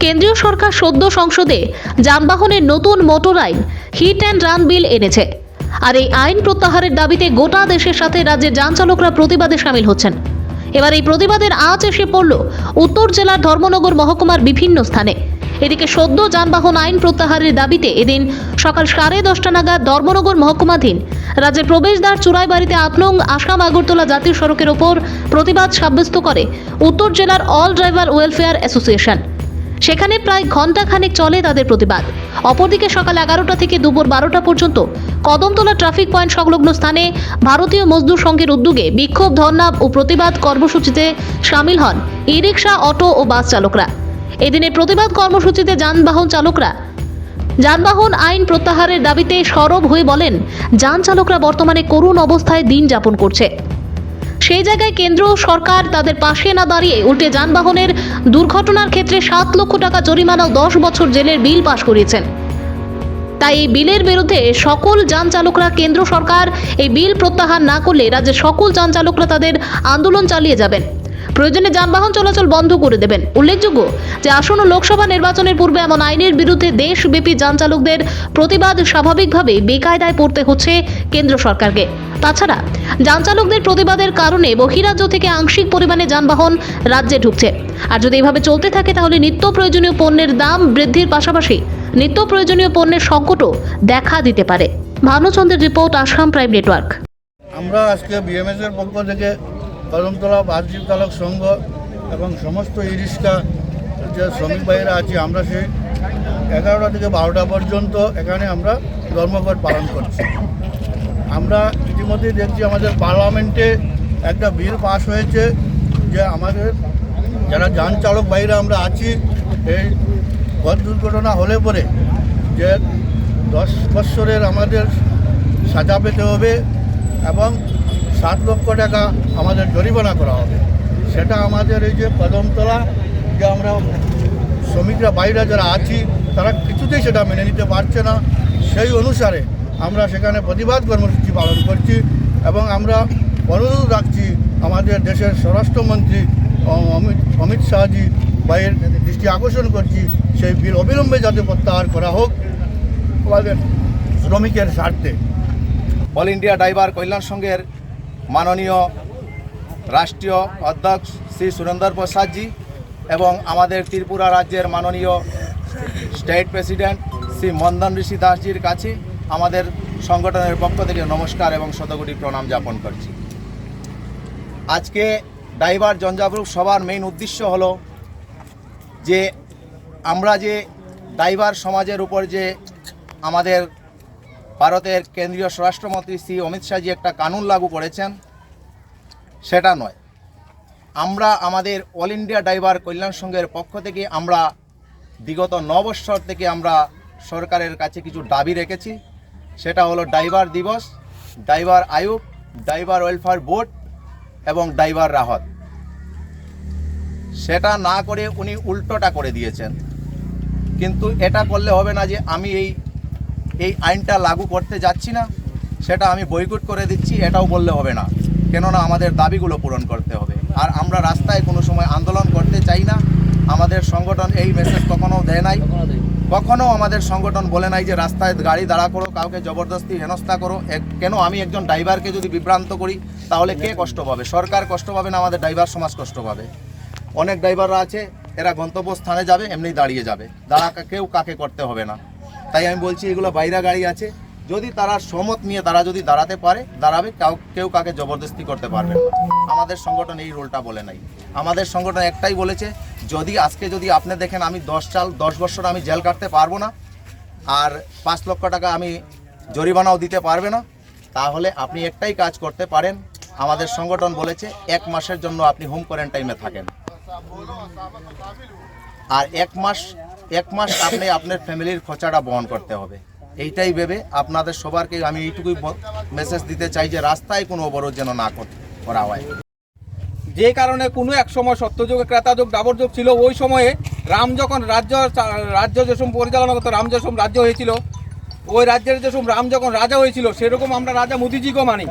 কেন্দ্রীয় সরকার সদ্য সংসদে যানবাহনের নতুন মোটর আইন হিট অ্যান্ড রান বিল এনেছে। আর এই আইন প্রত্যাহারের দাবিতে গোটা দেশের সাথে রাজ্যের যান চালকরা প্রতিবাদে সামিল হচ্ছেন। এবার এই প্রতিবাদের আঁচ এসে পড়ল উত্তর জেলার ধর্মনগর মহকুমার বিভিন্ন স্থানে। এদিকে সদ্য যানবাহন আইন প্রত্যাহারের দাবিতে এদিন সকাল 10:30 নাগাদ ধর্মনগর মহকুমাধীন রাজ্যের প্রবেশদ্বার চুরাইবাড়িতে 8 নং আসাম আগরতলা জাতীয় সড়কের ওপর প্রতিবাদ সাব্যস্ত করে উত্তর জেলার অল ড্রাইভার ওয়েলফেয়ার অ্যাসোসিয়েশন। সেখানে প্রায় ঘণ্টাখানেক চলে তাদের প্রতিবাদ। অপরদিকে সকাল 11টা থেকে দুপুর 12টা পর্যন্ত কদমতলা ট্রাফিক পয়েন্ট সংলগ্ন স্থানে ভারতীয় মজদুর সংঘের উদ্যোগে বিক্ষোভ, ধর্ণা ও প্রতিবাদ কর্মসূচিতে সামিল হন ই-রিকশা, অটো ও বাস চালকরা। এদিনের প্রতিবাদ কর্মসূচিতে যানবাহন চালকরা যানবাহন আইন প্রত্যাহারের দাবিতে সরব হয়ে বলেন, যান চালকরা বর্তমানে করুণ অবস্থায় দিন যাপন করছে। সেই জায়গায় কেন্দ্র সরকার তাদের পাশে না দাঁড়িয়ে উল্টে যানবাহনের দুর্ঘটনার ক্ষেত্রে 7 লক্ষ টাকা জরিমানা ও 10 বছর জেলের বিল পাশ করিয়েছেন। তাই এই বিলের বিরুদ্ধে সকল যান চালকরা কেন্দ্র সরকার এই বিল প্রত্যাহার না করলে রাজ্যের সকল যান চালকরা তাদের আন্দোলন চালিয়ে যাবেন, প্রয়োজনে যানবাহন চলাচল বন্ধ করে দেবেন। উল্লেখযোগ্য যে আসন্ন লোকসভা নির্বাচনের পূর্বে এমন আইনের বিরুদ্ধে দেশব্যাপী যান চালকদের প্রতিবাদ স্বাভাবিকভাবে বেকায়দায় পড়তে হচ্ছে কেন্দ্র সরকারকে। তাছাড়া যান চালকদের প্রতিবাদের কারণে বহিরাজ্য থেকে আংশিক পরিমাণে যানবাহন রাজ্যে ঢুকছে। আর যদি এভাবে চলতে থাকে তাহলে নিত্য প্রয়োজনীয় পণ্যের দাম বৃদ্ধির পাশাপাশি নিত্য প্রয়োজনীয় পণ্যের সংকটও দেখা দিতে পারে। ভানুচন্দ্রের রিপোর্ট, আসাম প্রাইম নেটওয়ার্ক। আমরা আজকে বিএমএস এর পক্ষ থেকে কদমতলা বাস চালক সংঘ এবং সমস্ত ই-রিকশা যে শ্রমিক ভাইয়েরা আছি, আমরা সেই 11টা থেকে 12টা পর্যন্ত এখানে আমরা ধর্মঘট পালন করছি। আমরা ইতিমধ্যেই দেখছি আমাদের পার্লামেন্টে একটা বিল পাস হয়েছে যে আমাদের যারা যান চালক ভাইরা আমরা আছি, এই পথ দুর্ঘটনা হলে পরে যে 10 বছরের আমাদের সাজা পেতে হবে এবং 7 লক্ষ টাকা আমাদের জরিমানা করা হবে। সেটা আমাদের এই যে কদমতলা যে আমরা শ্রমিকরা বাইরে যারা আছি তারা কিছুতেই সেটা মেনে নিতে পারছে না। সেই অনুসারে আমরা সেখানে প্রতিবাদ কর্মসূচি পালন করছি এবং আমরা অনুরোধ রাখছি আমাদের দেশের স্বরাষ্ট্রমন্ত্রী অমিত শাহজি ভাইয়ের দৃষ্টি আকর্ষণ করছি সেই বিল অবিলম্বে যাতে প্রত্যাহার করা হোক আমাদের শ্রমিকের স্বার্থে। অল ইন্ডিয়া ড্রাইভার কল্যাণ সংঘের মাননীয় রাষ্ট্রীয় অধ্যক্ষ শ্রী সুরেন্দ্র প্রসাদজি এবং আমাদের ত্রিপুরা রাজ্যের মাননীয় স্টেট প্রেসিডেন্ট শ্রী মন্দন ঋষি দাসজির কাছে আমাদের সংগঠনের পক্ষ থেকে নমস্কার এবং শতকোটি প্রণাম জ্ঞাপন করছি। আজকে ড্রাইভার জনজাগরণ সভার মেইন উদ্দেশ্য হলো যে আমরা যে ড্রাইভার সমাজের উপর যে আমাদের ভারতের কেন্দ্রীয় স্বরাষ্ট্রমন্ত্রী শ্রী অমিত শাহজি একটা কানুন লাগু করেছেন, সেটা নয়। আমরা আমাদের অল ইন্ডিয়া ড্রাইভার কল্যাণ সংঘের পক্ষ থেকে আমরা বিগত 9 বছর থেকে আমরা সরকারের কাছে কিছু দাবি রেখেছি। সেটা হলো ড্রাইভার দিবস, ড্রাইভার আয়োগ, ড্রাইভার ওয়েলফেয়ার বোর্ড এবং ড্রাইভার রাহত। সেটা না করে উনি উল্টোটা করে দিয়েছেন। কিন্তু এটা করলে হবে না যে আমি এই আইনটা লাগু করতে যাচ্ছি না, সেটা আমি বয়কট করে দিচ্ছি, এটাও বললে হবে না। কেননা আমাদের দাবিগুলো পূরণ করতে হবে। আর আমরা রাস্তায় কোনো সময় আন্দোলন করতে চাই না। আমাদের সংগঠন এই মেসেজ কখনো দেয় নাই, কখনো আমাদের সংগঠন বলে নাই যে রাস্তায় গাড়ি দাঁড়া করো, কাউকে জবরদস্তি হেনস্থা করো। কেন আমি একজন ড্রাইভারকে যদি বিভ্রান্ত করি তাহলে কে কষ্ট পাবে? সরকার কষ্ট পাবে না, আমাদের ড্রাইভার সমাজ কষ্ট পাবে। অনেক ড্রাইভাররা আছে এরা গন্তব্যস্থানে যাবে এমনি দাঁড়িয়ে যাবে, কেউ কাকে করতে হবে না। তাই আমি বলছি এগুলো বাইরা গাড়ি আছে, যদি তারা সমত নিয়ে তারা যদি দাঁড়াতে পারে দাঁড়াবে, কেউ কাকে জবরদস্তি করতে পারবে না। আমাদের সংগঠন এই রোলটা বলে নাই। আমাদের সংগঠন একটাই বলেছে, যদি আজকে যদি আপনি দেখেন আমি 10 বছর আমি জেল কাটতে পারবো না আর 5 লক্ষ টাকা আমি জরিমানাও দিতে পারবে না, তাহলে আপনি একটাই কাজ করতে পারেন। আমাদের সংগঠন বলেছে 1 মাসের জন্য আপনি হোম কোয়ারেন্টাইনে থাকেন, আর 1 মাস আপনি আপনার ফ্যামিলির খরচাটা বহন করতে হবে। এইটাই ভেবে আপনাদের সবারকে আমি এইটুকুই মেসেজ দিতে চাই যে রাস্তায় কোনো অবরোধ যেন না করা হয়। যে কারণে কোনো এক সময় সত্যযুগ, ক্রেতাযুগ, দাবরযুগ ছিল, ওই সময়ে রাম যখন রাজ্য যেসব পরিচালনা করতো, রাম যেসব রাজ্য হয়েছিল, ওই রাজ্যের যেসব রাম যখন রাজা হয়েছিল সেরকম আমরা রাজা মোদিজিকেও মানি।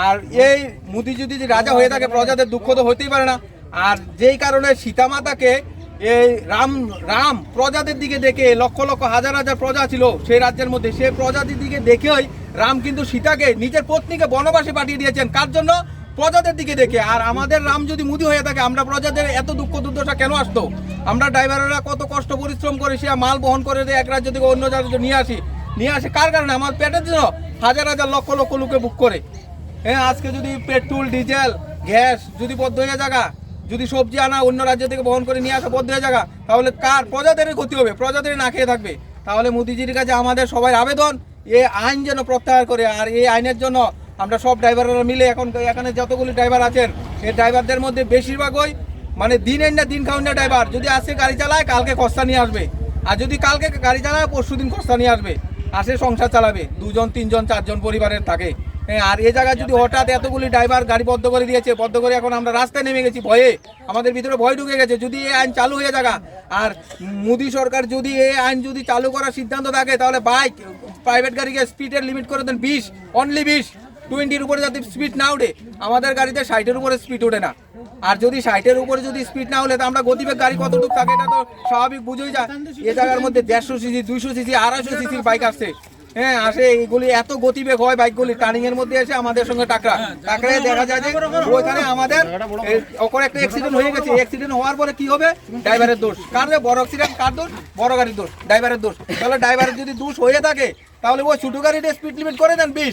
আর এই মোদিজি যদি রাজা হয়ে থাকে প্রজাদের দুঃখ তো হতেই পারে না। আর যেই কারণে সীতামাতাকে এই রাম প্রজাদের দিকে দেখে, লক্ষ লক্ষ হাজার হাজার প্রজা ছিল সেই রাজ্যের মধ্যে, সেই প্রজাদের দিকে দেখেই রাম কিন্তু সীতাকে নিজের পত্নীকে বনবাসে পাঠিয়ে দিয়েছেন। কার জন্য? প্রজাদের দিকে দেখে। আর আমাদের রাম যদি মুদি হয়ে থাকে, আমরা প্রজাদের এত দুঃখ দুর্দশা কেন আসতো? আমরা ড্রাইভাররা কত কষ্ট পরিশ্রম করে সে মাল বহন করে দিয়ে এক রাজ্য থেকে অন্য রাজ্যে নিয়ে আসি কার কারণে? আমার পেটের জন্য। হাজার হাজার লক্ষ লক্ষ লোকে বুক করে। হ্যাঁ, আজকে যদি পেট্রোল ডিজেল গ্যাস যদি বন্ধ হয়ে জায়গা, যদি সবজি আনা অন্য রাজ্য থেকে বহন করে নিয়ে আসা বন্ধ হয়ে জায়গা, তাহলে কার? প্রজাদের ক্ষতি হবে, প্রজাদের না খেয়ে থাকবে। তাহলে মোদিজির কাছে আমাদের সবাই আবেদন, এই আইন যেন প্রত্যাহার করে। আর এই আইনের জন্য আমরা সব ড্রাইভাররা মিলে এখানে যতগুলি ড্রাইভার আছেন, এই ড্রাইভারদের মধ্যে বেশিরভাগই মানে দিনের না দিন খাওয়া ড্রাইভার। যদি আজকে গাড়ি চালায়, কালকে খরচা নিয়ে আসবে, আর যদি কালকে গাড়ি চালায়, পরশু দিন খরচা নিয়ে আসবে, আসে সংসার চালাবে। 2 জন 3 জন 4 জন পরিবারের থাকে। হ্যাঁ, আর এই জায়গায় যদি হঠাৎ এতগুলি ড্রাইভার গাড়ি বন্ধ করে দিয়েছে, বন্ধ করে এখন আমরা রাস্তায় নেমে গেছি ভয়ে, আমাদের ভিতরে ভয় ঢুকে গেছে। যদি এই আইন চালু হয়ে যাগা, আর মোদি সরকার যদি এই আইন যদি চালু করার সিদ্ধান্ত থাকে, তাহলে বাইক প্রাইভেট গাড়িকে স্পিডের লিমিট করে দেন 20, অনলি 20, 20-র উপরে যাতে স্পিড না উঠে। আমাদের গাড়িতে 60-এর উপরে স্পিড ওঠে না। আর যদি 60-এর উপরে যদি স্পিড না হলে, তো আমরা গতিবেগ গাড়ি কতটুকু থাকে এটা তো স্বাভাবিক বুঝেই যায়। এই জায়গার মধ্যে 150 সিসি, 200 সিসি, 250 সিসির বাইক আসছে। হ্যাঁ, আসে, এইগুলি এত গতিবেগ হয় বাইকগুলি, টার্নিং এর মধ্যে এসে আমাদের সঙ্গে টাকরায় দেখা যায় যে ওইখানে আমাদের ওপরে একটা অ্যাক্সিডেন্ট হয়ে গেছে। অ্যাক্সিডেন্ট হওয়ার পরে কি হবে? ড্রাইভারের দোষ। কার? বড় অ্যাক্সিডেন্ট কার দোষ? বড় গাড়ির দোষ, ড্রাইভারের দোষ। তাহলে ড্রাইভারের যদি দোষ হয়ে থাকে, তাহলে ওই ছোট গাড়িতে স্পিড লিমিট করে দেন 20।